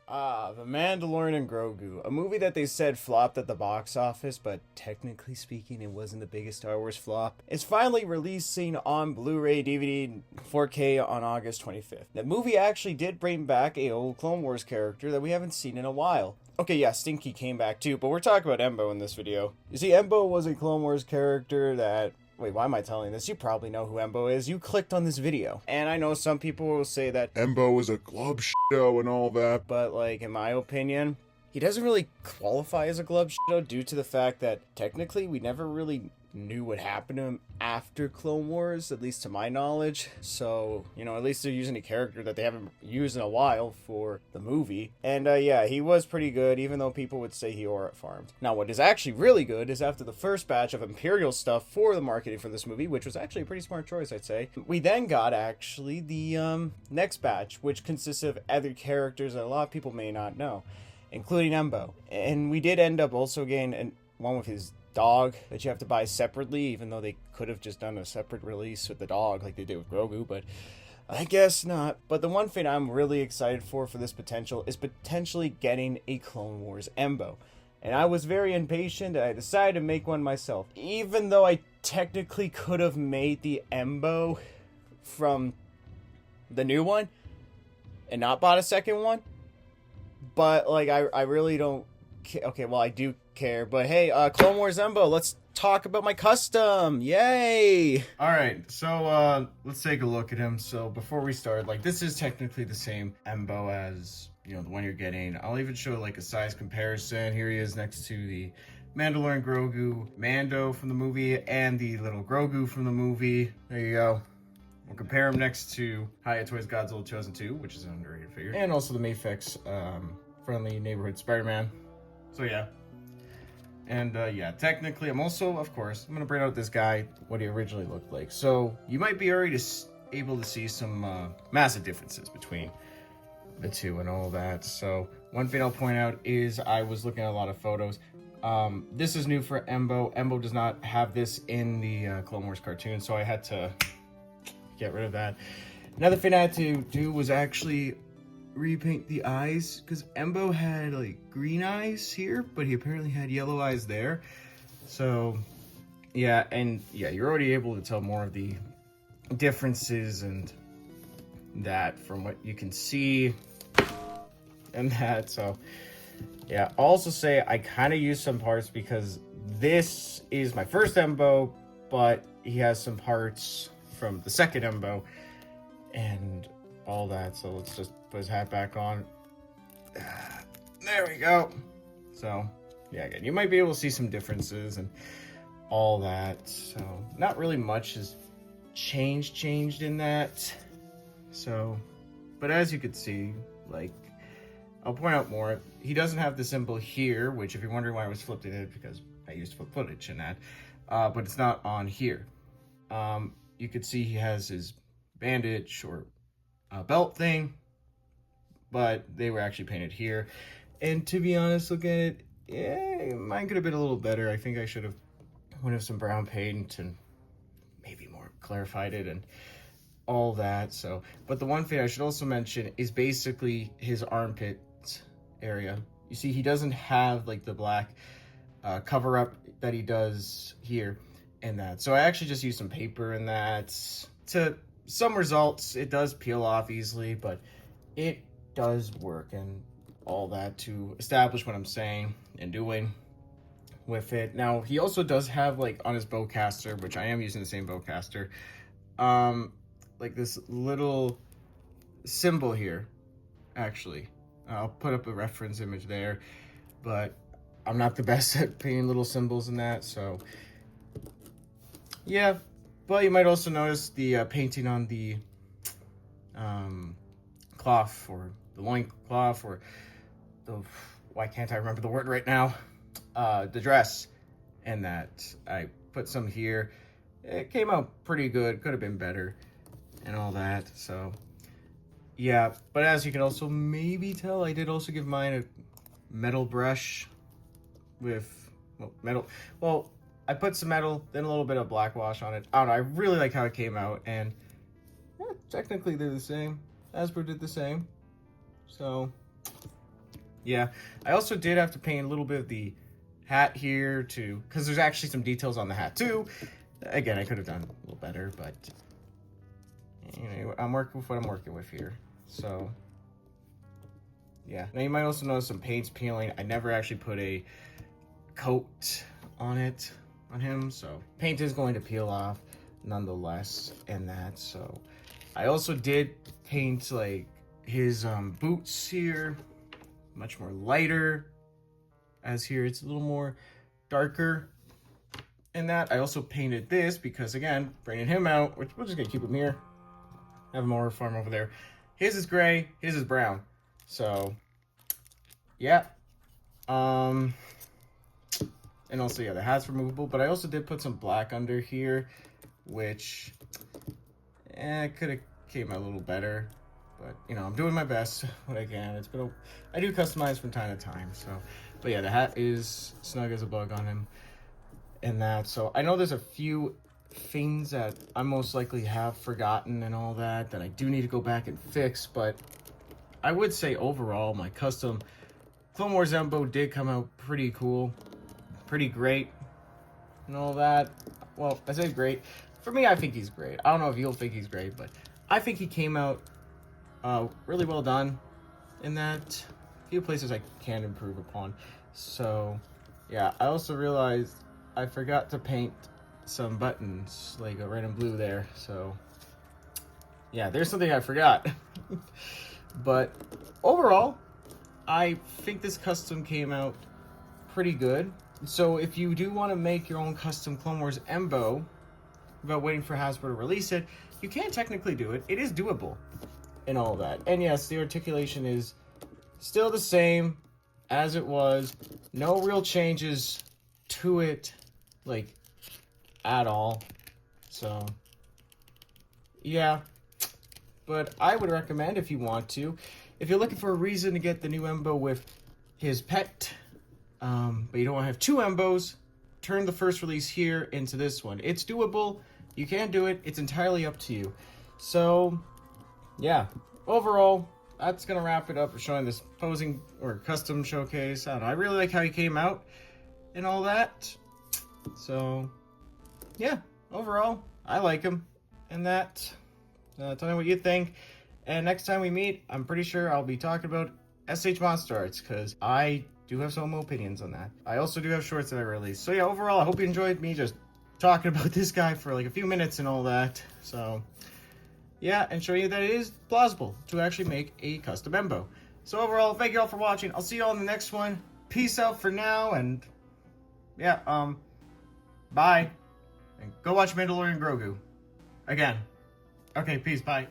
The Mandalorian and Grogu, a movie that they said flopped at the box office, but technically speaking, it wasn't the biggest Star Wars flop. It's finally releasing on Blu-ray, DVD, 4K on August 25th. The movie actually did bring back a old Clone Wars character that we haven't seen in a while. Okay, yeah, Stinky came back too, but we're talking about Embo in this video. You see, Embo was a Clone Wars character that... Wait, why am I telling this? You probably know who Embo is. You clicked on this video. And I know some people will say that Embo is a glove show and all that. but like, in my opinion, he doesn't really qualify as a glove show due to the fact that technically we never really knew what happened to him after Clone Wars, at least to my knowledge. So, you know, at least they're using a character that they haven't used in a while for the movie. And yeah, he was pretty good, even though people would say he farmed. Now, what is actually really good is after the first batch of Imperial stuff for the marketing for this movie, which was actually a pretty smart choice, I'd say, we then got actually the next batch, which consists of other characters that a lot of people may not know, including Embo. And we did end up also getting one with his dog that you have to buy separately, even though they could have just done a separate release with the dog like they did with Grogu, but I guess not. But the one thing I'm really excited for this potential is potentially getting a Clone Wars Embo. And I was very impatient and I decided to make one myself, even though I technically could have made the Embo from the new one and not bought a second one. But like, I really don't care. Okay, well, I do care, but hey, Clone Wars Embo, let's talk about my custom. Yay! Alright, so let's take a look at him. So before we start, like, this is technically the same Embo as, you know, the one you're getting. I'll even show like a size comparison. Here he is next to the Mandalorian Grogu Mando from the movie and the little Grogu from the movie. There you go. We'll compare him next to Hiya Toys Godzilla 2002, which is an underrated figure, and also the Mayfix Friendly Neighborhood Spider-Man. So yeah. And yeah, technically, I'm also, of course, I'm going to bring out this guy, what he originally looked like. So you might be already able to see some massive differences between the two and all that. So one thing I'll point out is I was looking at a lot of photos. This is new for Embo. Embo does not have this in the Clone Wars cartoon, so I had to get rid of that. Another thing I had to do was actually repaint the eyes, because Embo had like green eyes here, but he apparently had yellow eyes there. So yeah, and yeah, you're already able to tell more of the differences and that from what you can see and that. So yeah, I'll also say I kind of used some parts because this is my first Embo, but he has some parts from the second Embo and all that. So let's just put his hat back on. There we go. So yeah, again, you might be able to see some differences and all that. So not really much has changed in that. So, but as you could see, like, I'll point out more. He doesn't have the symbol here, which if you're wondering why I was flipping it, because I used flip footage in that, but it's not on here. You could see he has his bandage or belt thing, but they were actually painted here. And to be honest, look at it, yeah, mine could have been a little better. I think I should have went with some brown paint and maybe more clarified it and all that. So, but the one thing I should also mention is basically his armpit area. You see, he doesn't have like the black cover up that he does here and that. So I actually just used some paper and that. To some results, it does peel off easily, but it does work and all that to establish what I'm saying and doing with it. Now, he also does have, like, on his bowcaster, which I am using the same bowcaster, like this little symbol here, actually. I'll put up a reference image there, but I'm not the best at painting little symbols and that, so yeah. But you might also notice the painting on the cloth, or the loin cloth, or the, why can't I remember the word right now? The dress, and that. I put some here. It came out pretty good, could have been better, and all that, so yeah. But as you can also maybe tell, I did also give mine a metal brush with, well, metal, well, I put some metal, then a little bit of black wash on it. I don't know, I really like how it came out, and yeah, technically they're the same. Hasbro did the same. So Yeah, I also did have to paint a little bit of the hat here too, because there's actually some details on the hat too. Again, I could have done a little better, but I'm working with what I'm working with here. So yeah, now you might also notice some paint's peeling. I never actually put a coat on him, so paint is going to peel off nonetheless in that. So I also did paint like his boots here, much more lighter, as here it's a little more darker in that. I also painted this because, again, bringing him out, which we're just gonna keep him here, have him over farm over there. His is gray, his is brown. So yeah, and also yeah, the hat's removable, but I also did put some black under here, which could have came out a little better, but you know, I'm doing my best what I can. I do customize from time to time. So but yeah, the hat is snug as a bug on him and that. So I know there's a few things that I most likely have forgotten and all that I do need to go back and fix, but I would say overall my custom Clone Wars Embo did come out pretty cool, pretty great and all that. Well, I say great. For me, I think he's great. I don't know if you'll think he's great, but I think he came out really well done in that. A few places I can improve upon. So yeah, I also realized I forgot to paint some buttons, like a red and blue there. So yeah, there's something I forgot. But overall, I think this custom came out pretty good. So if you do want to make your own custom Clone Wars Embo without waiting for Hasbro to release it, you can technically do it. It is doable and all that. And yes, the articulation is still the same as it was. No real changes to it, like, at all. So yeah, but I would recommend, if you want to, if you're looking for a reason to get the new Embo with his pet, but you don't want to have two Embos, turn the first release here into this one. It's doable. You can do it. It's entirely up to you. So yeah, overall, that's gonna wrap it up for showing this posing or custom showcase. I don't know, I really like how he came out and all that. So yeah, overall, I like him and that. Tell me what you think. And next time we meet, I'm pretty sure I'll be talking about SH Monster Arts, because I do have some opinions on that. I also do have shorts that I released. So yeah, overall, I hope you enjoyed me just talking about this guy for like a few minutes and all that. So yeah, and showing you that it is plausible to actually make a custom Embo. So overall, thank you all for watching. I'll see you all in the next one. Peace out for now, and yeah, bye. And go watch Mandalorian and Grogu. Again. Okay, peace, bye.